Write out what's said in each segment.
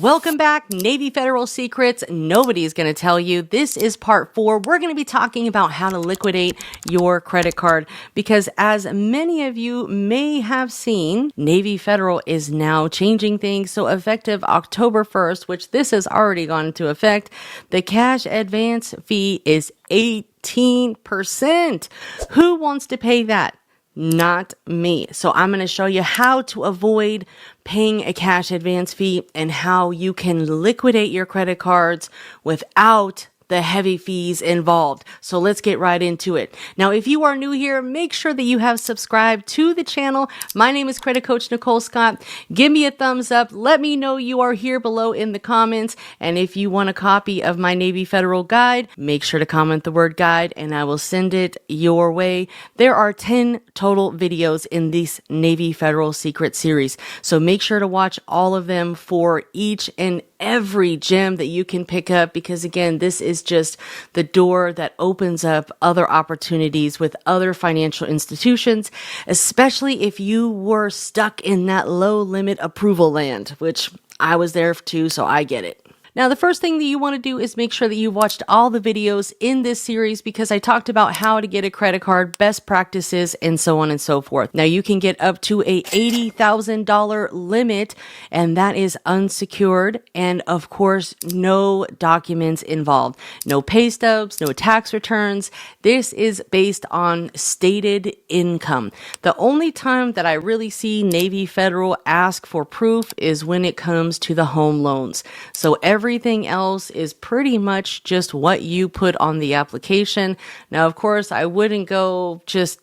Welcome back, Navy Federal Secrets. Nobody's going to tell you. This is part 4. We're going to be talking about how to liquidate your credit card because as many of you may have seen, Navy Federal is now changing things. So effective October 1st, which this has already gone into effect, the cash advance fee is 18%. Who wants to pay that? Not me. So I'm going to show you how to avoid paying a cash advance fee and how you can liquidate your credit cards without the heavy fees involved. So let's get right into it. Now, if you are new here, make sure that you have subscribed to the channel. My name is Credit Coach Nicole Scott. Give me a thumbs up. Let me know you are here below in the comments. And if you want a copy of my Navy Federal guide, make sure to comment the word guide and I will send it your way. There are 10 total videos in this Navy Federal Secret series. So make sure to watch all of them for each and every gem that you can pick up, because again, this is just the door that opens up other opportunities with other financial institutions, especially if you were stuck in that low limit approval land, which I was there too, so I get it. Now, the first thing that you want to do is make sure that you've watched all the videos in this series because I talked about how to get a credit card, best practices, and so on and so forth. Now, you can get up to a $80,000 limit, and that is unsecured, and of course, no documents involved. No pay stubs, no tax returns. This is based on stated income. The only time that I really see Navy Federal ask for proof is when it comes to the home loans. So everything else is pretty much just what you put on the application. Now, of course, I wouldn't go just,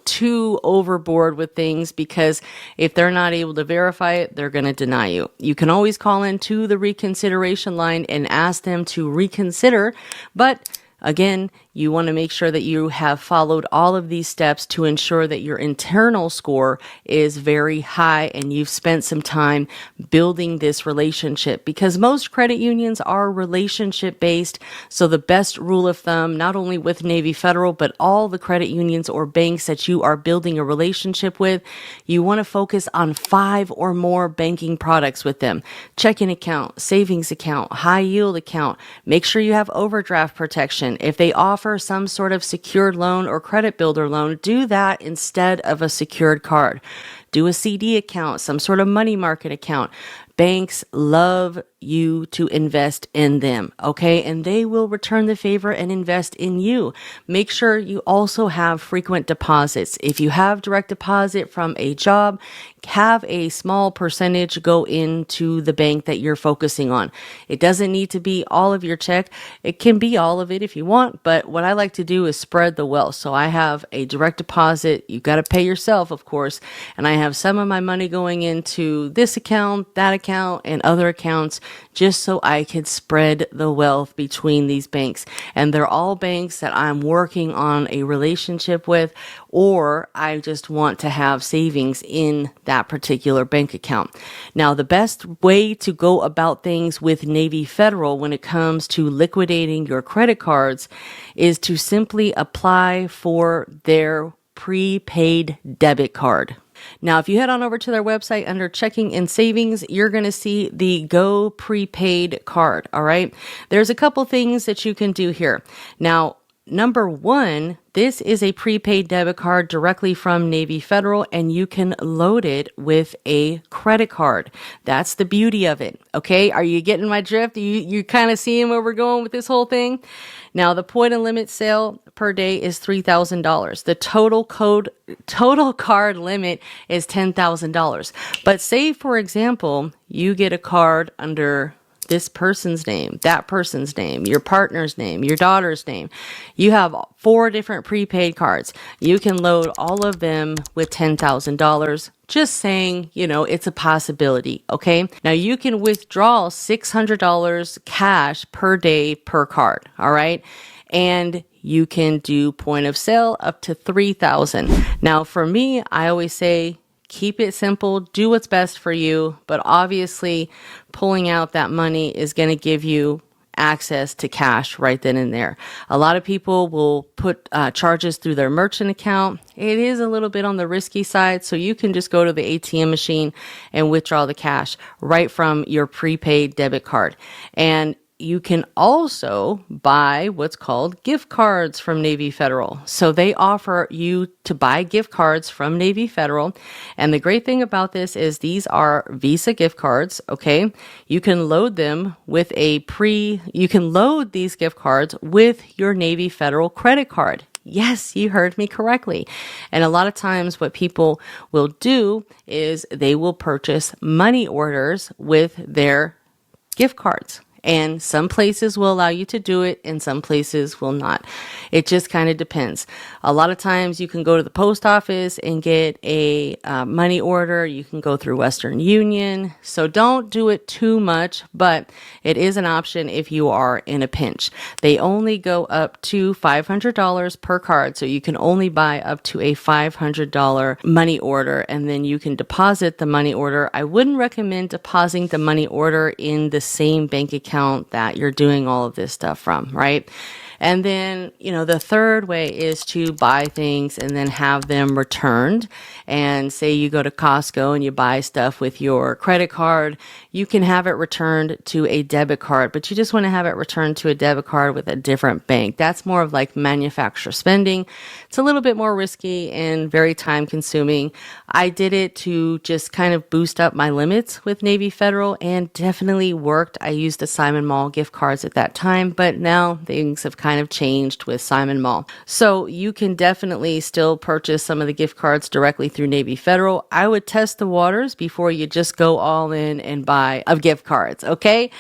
too overboard with things because if they're not able to verify it, they're going to deny you. You can always call into the reconsideration line and ask them to reconsider, but again, you want to make sure that you have followed all of these steps to ensure that your internal score is very high and you've spent some time building this relationship, because most credit unions are relationship based. So the best rule of thumb, not only with Navy Federal, but all the credit unions or banks that you are building a relationship with, you want to focus on 5 or more banking products with them. Checking account, savings account, high yield account. Make sure you have overdraft protection. If they offer some sort of secured loan or credit builder loan, do that instead of a secured card. Do a CD account, some sort of money market account. Banks love you to invest in them, okay? And they will return the favor and invest in you. Make sure you also have frequent deposits. If you have direct deposit from a job, have a small percentage go into the bank that you're focusing on. It doesn't need to be all of your check. It can be all of it if you want, but what I like to do is spread the wealth. So I have a direct deposit. You've got to pay yourself, of course, and I have some of my money going into this account, that account, and other accounts, just so I could spread the wealth between these banks. And they're all banks that I'm working on a relationship with, or I just want to have savings in that particular bank account. Now, the best way to go about things with Navy Federal when it comes to liquidating your credit cards is to simply apply for their prepaid debit card. Now, if you head on over to their website under checking and savings, you're going to see the Go Prepaid card. All right. There's a couple things that you can do here. Now, number one, this is a prepaid debit card directly from Navy Federal, and you can load it with a credit card. That's the beauty of it. Okay. Are you getting my drift? You kind of seeing where we're going with this whole thing? Now, the point and limit sale per day is $3,000. The total card limit is $10,000. But say, for example, you get a card under this person's name, that person's name, your partner's name, your daughter's name. You have 4 different prepaid cards. You can load all of them with $10,000. Just saying, it's a possibility. Okay. Now you can withdraw $600 cash per day per card. All right. And you can do point of sale up to $3,000. Now for me, I always say, keep it simple, do what's best for you, but obviously pulling out that money is going to give you access to cash right then and there. A lot of people will put charges through their merchant account. It is a little bit on the risky side, so you can just go to the ATM machine and withdraw the cash right from your prepaid debit card. And you can also buy what's called gift cards from Navy Federal. So they offer you to buy gift cards from Navy Federal. And the great thing about this is these are Visa gift cards, okay? You can load them with you can load these gift cards with your Navy Federal credit card. Yes, you heard me correctly. And a lot of times what people will do is they will purchase money orders with their gift cards. And some places will allow you to do it and some places will not. It just kind of depends. A lot of times you can go to the post office and get a money order. You can go through Western Union. So don't do it too much, but it is an option if you are in a pinch. They only go up to $500 per card. So you can only buy up to a $500 money order and then you can deposit the money order. I wouldn't recommend depositing the money order in the same bank account that you're doing all of this stuff from, right? And then, the third way is to buy things and then have them returned. And say you go to Costco and you buy stuff with your credit card, you can have it returned to a debit card, but you just want to have it returned to a debit card with a different bank. That's more of like manufacturer spending. It's a little bit more risky and very time consuming. I did it to just kind of boost up my limits with Navy Federal and definitely worked. I used the Simon Mall gift cards at that time, but now things have kind of changed with Simon Mall. So you can definitely still purchase some of the gift cards directly through Navy Federal. I would test the waters before you just go all in and buy of gift cards, okay?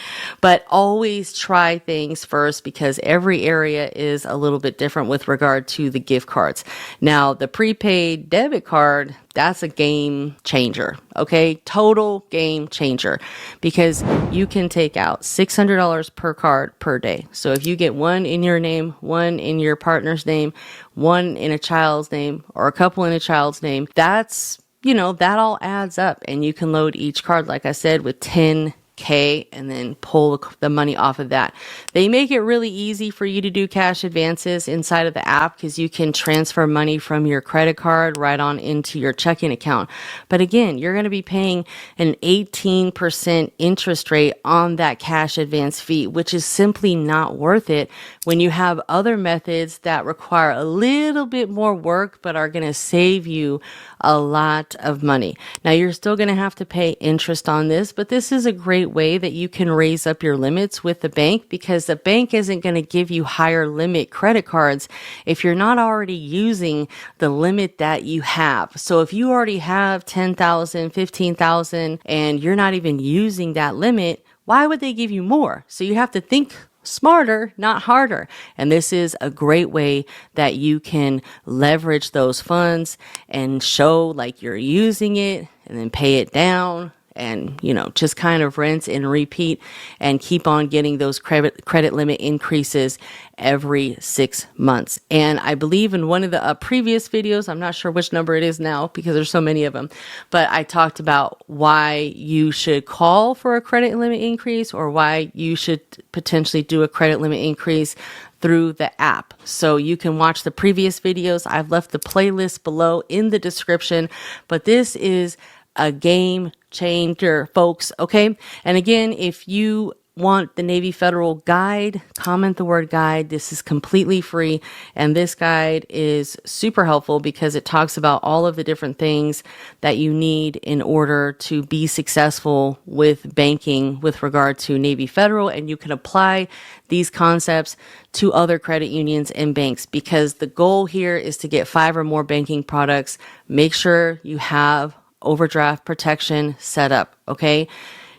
But always try things first because every area is a little bit different with regard to the gift cards. Now, the prepaid debit card, that's a game changer, okay? Total game changer because you can take out $600 per card per day. So if you get one in your name, one in your partner's name, one in a child's name, or a couple in a child's name, that's, that all adds up. And you can load each card, like I said, with 10K and then pull the money off of that. They make it really easy for you to do cash advances inside of the app because you can transfer money from your credit card right on into your checking account. But again, you're going to be paying an 18% interest rate on that cash advance fee, which is simply not worth it when you have other methods that require a little bit more work but are going to save you a lot of money. Now, you're still going to have to pay interest on this, but this is a great way that you can raise up your limits with the bank because the bank isn't going to give you higher limit credit cards if you're not already using the limit that you have. So if you already have 10,000, 15,000 and you're not even using that limit, why would they give you more? So you have to think smarter, not harder. And this is a great way that you can leverage those funds and show like you're using it and then pay it down and, just kind of rinse and repeat and keep on getting those credit limit increases every 6 months. And I believe in one of the previous videos, I'm not sure which number it is now because there's so many of them, but I talked about why you should call for a credit limit increase or why you should potentially do a credit limit increase through the app. So you can watch the previous videos. I've left the playlist below in the description, but this is a game changer, folks. Okay. And again, if you want the Navy Federal guide, comment the word guide. This is completely free. And this guide is super helpful because it talks about all of the different things that you need in order to be successful with banking with regard to Navy Federal. And you can apply these concepts to other credit unions and banks because the goal here is to get 5 or more banking products. Make sure you have overdraft protection set up. Okay.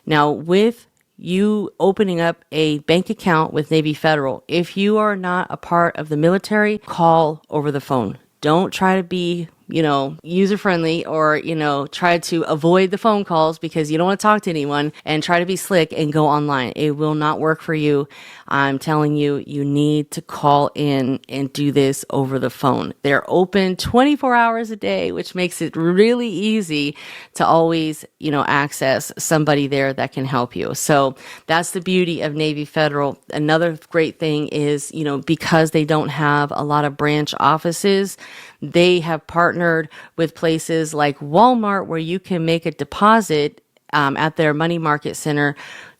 Now with you opening up a bank account with Navy Federal, if you are not a part of the military, call over the phone. Don't try to be user friendly, or, try to avoid the phone calls because you don't want to talk to anyone, and try to be slick and go online. It will not work for you. I'm telling you, you need to call in and do this over the phone. They're open 24 hours a day, which makes it really easy to always, access somebody there that can help you. So that's the beauty of Navy Federal. Another great thing is, because they don't have a lot of branch offices, they have partnered with places like Walmart, where you can make a deposit at their money market center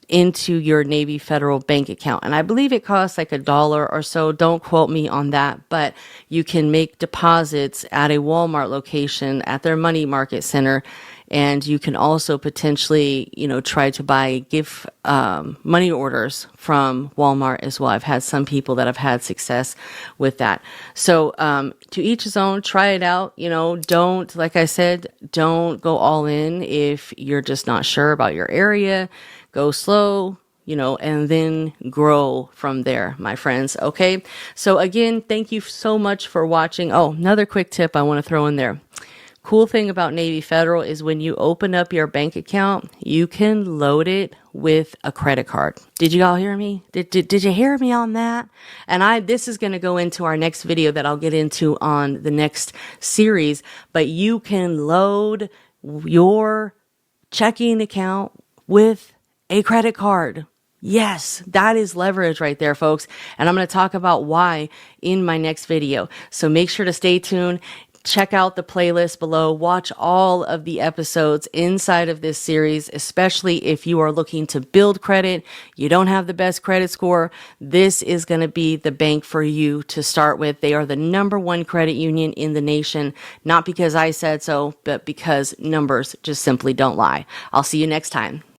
into your Navy Federal bank account. And I believe it costs like $1 or so. Don't quote me on that, but you can make deposits at a Walmart location at their money market center. And you can also potentially, try to buy gift money orders from Walmart as well. I've had some people that have had success with that. So to each his own, try it out. Don't, like I said, don't go all in if you're just not sure about your area. Go slow, and then grow from there, my friends. Okay. So again, thank you so much for watching. Oh, another quick tip I want to throw in there. Cool thing about Navy Federal is when you open up your bank account, you can load it with a credit card. Did you all hear me? Did you hear me on that? And this is going to go into our next video that I'll get into on the next series, but you can load your checking account with a credit card. Yes, that is leverage right there, folks. And I'm going to talk about why in my next video. So make sure to stay tuned. Check out the playlist below. Watch all of the episodes inside of this series, especially if you are looking to build credit, you don't have the best credit score. This is going to be the bank for you to start with. They are the #1 credit union in the nation, not because I said so, but because numbers just simply don't lie. I'll see you next time.